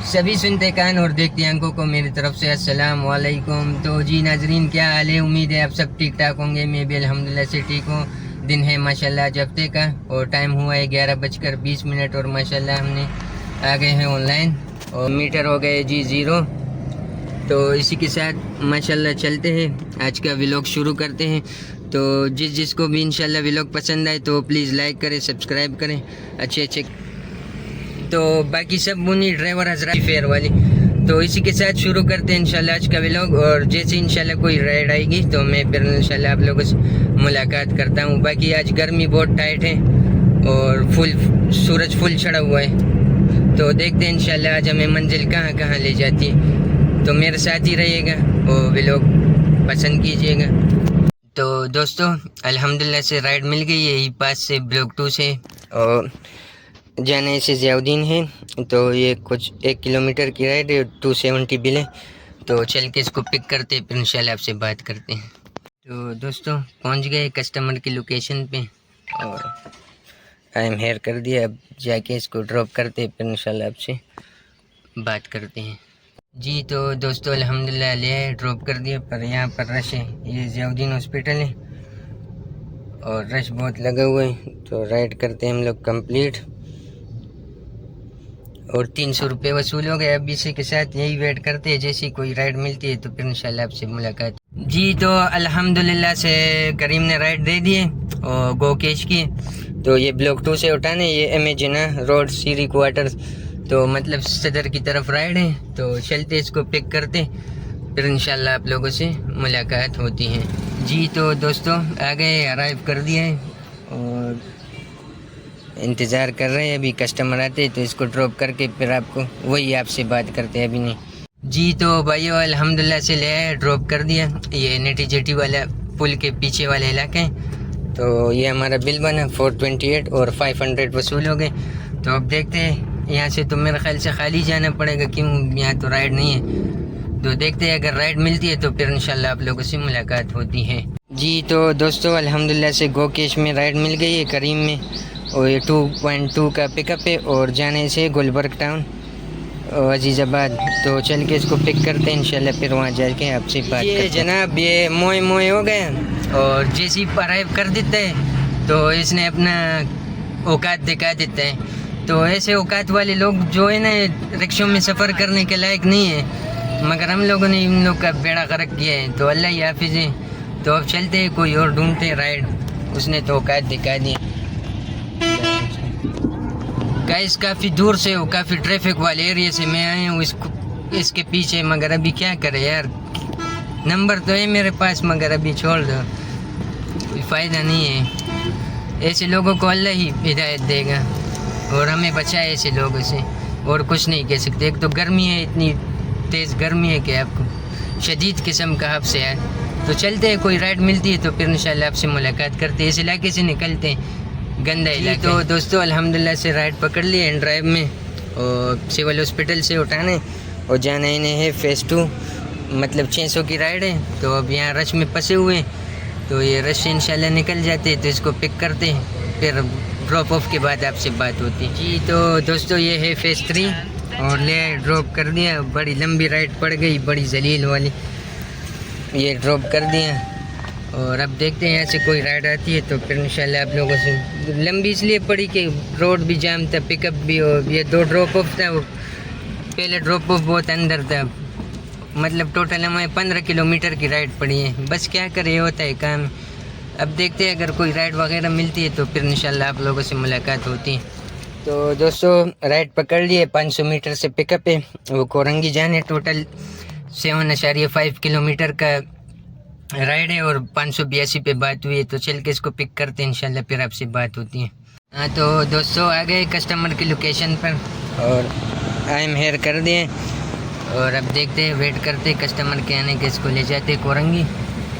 सभी सुनते कान और देखते आंखों को मेरी तरफ से अस्सलाम वालेकुम। तो जी नाजरीन, क्या हाल है? उम्मीद है आप सब ठीक ठाक होंगे। मैं भी अल्हम्दुलिल्लाह से ठीक हूँ। दिन है माशाल्लाह आज हफ्ते का और टाइम हुआ है 11:20 और माशाल्लाह हमने आ गए हैं ऑनलाइन और मीटर हो गए जी 0। तो इसी के साथ माशाल्लाह चलते हैं, आज का व्लॉग शुरू करते हैं। तो जिसको भी इंशाल्लाह व्लॉग पसंद आए तो प्लीज़ लाइक करें, सब्सक्राइब करें। अच्छे तो बाकी सब उन्हीं ड्राइवर हजरात फेयर वाली। तो इसी के साथ शुरू करते हैं इंशाल्लाह आज का व्लॉग। और जैसे इंशाल्लाह कोई राइड आएगी तो मैं फिर इंशाल्लाह आप लोगों से मुलाकात करता हूँ। बाकी आज गर्मी बहुत टाइट है और सूरज फुल चढ़ा हुआ है। तो देखते हैं इंशाल्लाह आज हमें मंजिल कहाँ कहाँ ले जाती है। तो मेरे साथ ही रहिएगा और व्लॉग पसंद कीजिएगा। तो दोस्तों अल्हम्दुलिल्लाह से राइड मिल गई है, यही पास से ब्लॉक 2 से और जाने से ज़ियाउद्दीन है। तो ये कुछ 1 किलोमीटर की राइड है, 270 बिल है। तो चल के इसको पिक करते फिर इंशाल्लाह आपसे बात करते हैं। तो दोस्तों पहुंच गए कस्टमर की लोकेशन पे और आई एम हेयर कर दिया। अब जाके इसको ड्रॉप करते फिर इंशाल्लाह आपसे बात करते हैं। जी तो दोस्तों अल्हम्दुलिल्लाह ले आए, ड्रॉप कर दिया। पर यहाँ पर रश है, ये ज़ियाउद्दीन हॉस्पिटल है और रश बहुत लगा हुआ है। तो राइड करते हैं हम लोग कंप्लीट और 300 रुपये वसूल हो गए। अब इसी के साथ यही वेट करते हैं, जैसी कोई राइड मिलती है तो फिर इंशाल्लाह आपसे मुलाकात। जी तो अल्हम्दुलिल्लाह से करीम ने राइड दे दिए और गो कैश की। तो ये ब्लॉक 2 से उठाने, ये इमेजिना रोड सीरी क्वार्टर्स, तो मतलब सदर की तरफ राइड है। तो चलते इसको पिक करते फिर इंशाल्लाह आप लोगों से मुलाकात होती है। जी तो दोस्तों आ गए, अराइव कर दिया है और इंतज़ार कर रहे हैं। अभी कस्टमर आते तो इसको ड्रॉप करके फिर आपको वही आपसे बात करते हैं, अभी नहीं। जी तो भाइयों अल्हम्दुलिल्लाह से ले आए, ड्रॉप कर दिया। ये नेटी जेटी वाला पुल के पीछे वाले इलाके हैं। तो ये हमारा बिल बना 428 और 500 वसूल हो गए। तो अब देखते हैं, यहाँ से तो मेरे ख्याल से खाली जाना पड़ेगा, क्यों यहाँ तो राइड नहीं है। तो देखते हैं अगर राइड मिलती है तो फिर इंशाल्लाह आप लोगों से मुलाकात होती है। जी तो दोस्तों अल्हम्दुलिल्लाह से गो कैश में राइड मिल गई है करीम में, और ये 2.2 का पिकअप है और जाने से गुलबर्ग टाउन और अजीज़ाबाद। तो चल के इसको पिक करते हैं इंशाल्लाह, फिर वहाँ जाके आपसे बात करते हैं। जनाब ये मोए हो गए और जैसे ही अराइव कर देता है तो इसने अपना औकात दिखा देता है। तो ऐसे औकात वाले लोग जो है ना रिक्शों में सफ़र करने के लायक नहीं है, मगर हम लोगों ने इन लोग का बेड़ा गर्क किया है। तो अल्लाह ही हाफिज़ है। तो अब चलते हैं, कोई और ढूंढते हैं राइड, उसने तो औकात दिखा दी। गाइस काफ़ी दूर से हो, काफ़ी ट्रैफिक वाले एरिया से मैं आया हूँ इसके पीछे, मगर अभी क्या करे यार, नंबर तो है मेरे पास मगर अभी छोड़ दो, कोई फ़ायदा नहीं है। ऐसे लोगों को अल्लाह ही हिदायत देगा और हमें बचाए ऐसे लोगों से, और कुछ नहीं कह सकते। एक तो गर्मी है, इतनी तेज़ गर्मी है कि आपको शदीद किस्म का हफ्स है। तो चलते हैं, कोई राइड मिलती है तो फिर इंशाल्लाह आपसे मुलाकात करते हैं। इस इलाके से निकलते हैं, गंदा इलाका। तो दोस्तों अल्हम्दुलिल्लाह से राइड पकड़ लिए एंड ड्राइव में और सिविल हॉस्पिटल से उठाने और जाना इन्हें है फेज़ 2, मतलब 600 की राइड है। तो अब यहाँ रश में फंसे हुए हैं, तो ये रश से इंशाल्लाह निकल जाते हैं। तो इसको पिक करते हैं, फिर ड्रॉप ऑफ के बाद आपसे बात होती है। जी तो दोस्तों ये है फेज़ 3 और ले ड्रॉप कर दिया। बड़ी लंबी राइड पड़ गई, बड़ी जलील वाली, ये ड्रॉप कर दिया। और अब देखते हैं यहाँ से कोई राइड आती है तो फिर इंशाल्लाह आप लोगों से। लंबी इसलिए पड़ी कि रोड भी जाम था, पिकअप भी, और ये 2 ड्रॉप ऑफ था। वो पहले ड्रॉप ऑफ बहुत अंदर था, मतलब टोटल हमें 15 किलोमीटर की राइड पड़ी है। बस क्या करे, होता है काम। अब देखते हैं अगर कोई राइड वगैरह मिलती है तो फिर इंशाल्लाह आप लोगों से मुलाकात होती है। तो दोस्तों राइड पकड़ लिए, 500 मीटर से पिकअप है, वो कोरंगी जाने। टोटल 7.5 किलोमीटर का राइड है और 582 पे बात हुई है। तो चल के इसको पिक करते हैं इंशाल्लाह, फिर आपसे बात होती है। हाँ तो दोस्तों आ गए कस्टमर की लोकेशन पर और आई एम हेयर कर दिए और अब देखते हैं, वेट करते हैं कस्टमर के आने के, इसको ले जाते हैं कोरंगी।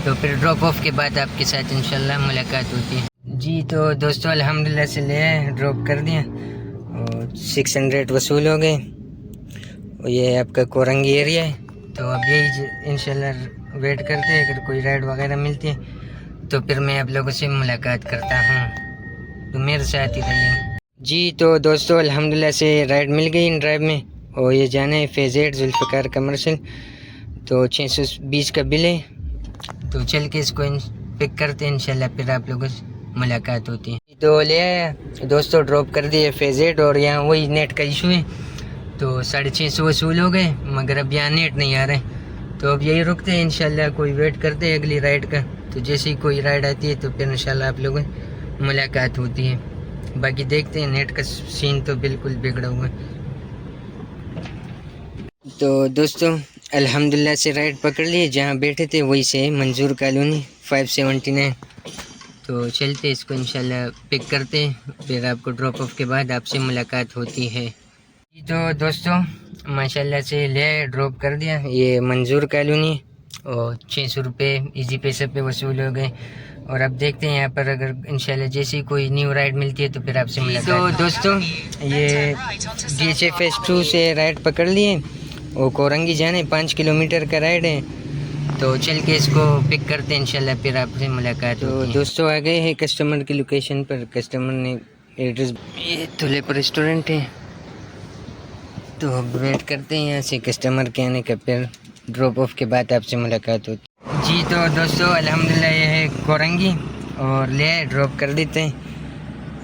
तो फिर ड्रॉप ऑफ के बाद आपके साथ इंशाल्लाह मुलाकात होती है। जी तो दोस्तों अल्हम्दुलिल्लाह से ले आए, ड्रॉप कर दिया और 600 वसूल हो गए। ये आपका कोरंगी एरिया है। तो अब यही इंशाल्लाह वेट करते हैं, अगर कोई राइड वगैरह मिलती है तो फिर मैं आप लोगों से मुलाकात करता हूँ। तो मेरे साथ ही रहिए। जी तो दोस्तों अल्हम्दुलिल्लाह से राइड मिल गई इन ड्राइव में और ये जाना है फेज़ 8 जुल्फ़िकार कमर्शियल। तो 620 का बिल है। तो चल के इसको पिक करते हैं इंशाल्लाह, फिर आप लोगों से मुलाकात होती है। तो ले आया दोस्तों, ड्रॉप कर दिए फेज़ 8। और यहाँ वही नेट का इशू है, तो 650 वसूल हो गए, मगर अब यहाँ नेट नहीं आ रहा है। तो अब यही रुकते हैं इंशाल्लाह, कोई वेट करते हैं अगली राइड का। तो जैसे ही कोई राइड आती है तो फिर इंशाल्लाह आप लोगों से मुलाकात होती है। बाकी देखते हैं, नेट का सीन तो बिल्कुल बिगड़ा हुआ है। तो दोस्तों अल्हम्दुलिल्लाह से राइड पकड़ लिए, जहाँ बैठे थे वही से मंजूर कॉलोनी 579। तो चलते इसको इंशाल्लाह पिक करते हैं, फिर आपको ड्रॉप ऑफ के बाद आपसे मुलाकात होती है। तो दोस्तों माशाल्लाह से ले ड्रॉप कर दिया, ये मंजूर कॉलोनी, और 600 रुपये ईजी पैसे पे वसूल हो गए। और अब देखते हैं यहाँ पर अगर इंशाल्लाह जैसी कोई न्यू राइड मिलती है तो फिर आपसे मुलाकात। तो दोस्तों ये DHFS2 से राइड पकड़ लिए, और कोरंगी जाने 5 किलोमीटर का राइड है। तो चल के इसको पिक करते हैं इंशाल्लाह, फिर आपसे मुलाकात। तो दोस्तों आ गए हैं कस्टमर की लोकेशन पर। कस्टमर ने एड्रेस, ये तुलेप रेस्टोरेंट है। तो अब वेट करते हैं यहाँ से कस्टमर के आने का, फिर ड्रॉप ऑफ के बाद आपसे मुलाकात होती जी। तो दोस्तों अल्हम्दुलिल्लाह ये है कोरंगी, और ले ड्रॉप कर देते हैं,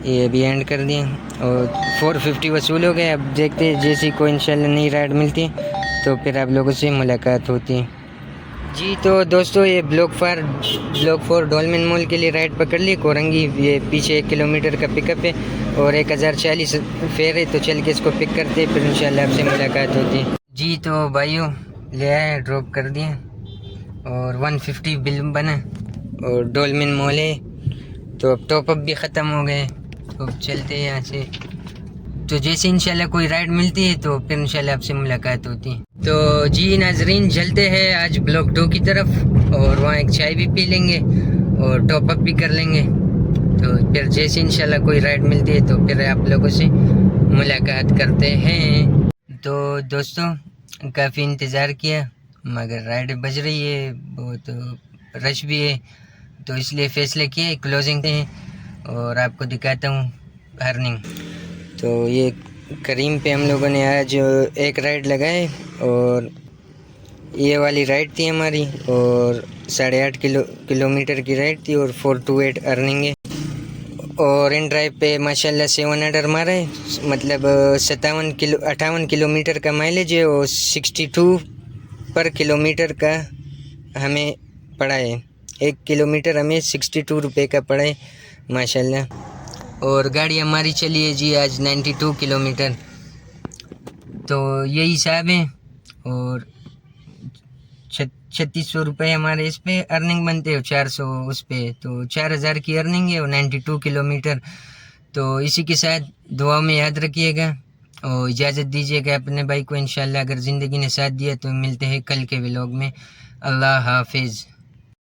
ये अभी एंड कर दिए, और 450 वसूल हो गए। अब देखते हैं जैसी कोई इंशाल्लाह नई राइड मिलती है तो फिर आप लोगों से मुलाकात होती है जी। तो दोस्तों ये ब्लॉक 4 डोलमेन मॉल के लिए राइड पकड़ ली कोरंगी। ये पीछे 1 किलोमीटर का पिकअप है और 1040 फेयर है। तो चल के इसको पिक करते हैं, फिर इंशाल्लाह आपसे मुलाकात होती है जी। तो भाइयों ले आए, ड्रॉप कर दिए, और 150 बिल बना, और डोलमेन मॉल है। तो अब टॉपअप भी ख़त्म हो गए, तो अब चलते हैं यहाँ से। तो जैसे इंशाल्लाह कोई राइड मिलती है तो फिर इंशाल्लाह आपसे मुलाकात होती है। तो जी नाजरीन चलते हैं आज ब्लॉक 2 की तरफ, और वहाँ एक चाय भी पी लेंगे और टॉपअप भी कर लेंगे। तो फिर जैसे इंशाल्लाह कोई राइड मिलती है तो फिर आप लोगों से मुलाकात करते हैं। तो दोस्तों काफ़ी इंतज़ार किया, मगर राइड बज रही है, बहुत रश भी है, तो इसलिए फ़ैसले किए क्लोजिंग हैं, और आपको दिखाता हूँ अर्निंग। तो ये करीम पे हम लोगों ने आज एक राइड लगाए, और ये वाली राइड थी हमारी, और 8.5 किलोमीटर की राइड थी, और 428 अर्निंग है। और इन ड्राइव पे माशाल्लाह 7 ऑर्डर मारा है, मतलब 58 किलोमीटर का माइलेज है, और 62 पर किलोमीटर का हमें पड़ा है। 1 किलोमीटर हमें 62 रुपये का पड़ा है माशाल्लाह। और गाड़ी हमारी चली है जी आज 92 किलोमीटर। तो यही हिसाब है, और 3600 रुपये हमारे इस पे अर्निंग बनते हैं, 400 उस पे, तो 4000 की अर्निंग है और 92 किलोमीटर। तो इसी के साथ दुआ में याद रखिएगा, और इजाज़त दीजिएगा अपने भाई को। इंशाल्लाह अगर ज़िंदगी ने साथ दिया तो मिलते हैं कल के व्लॉग में। अल्लाह हाफिज़।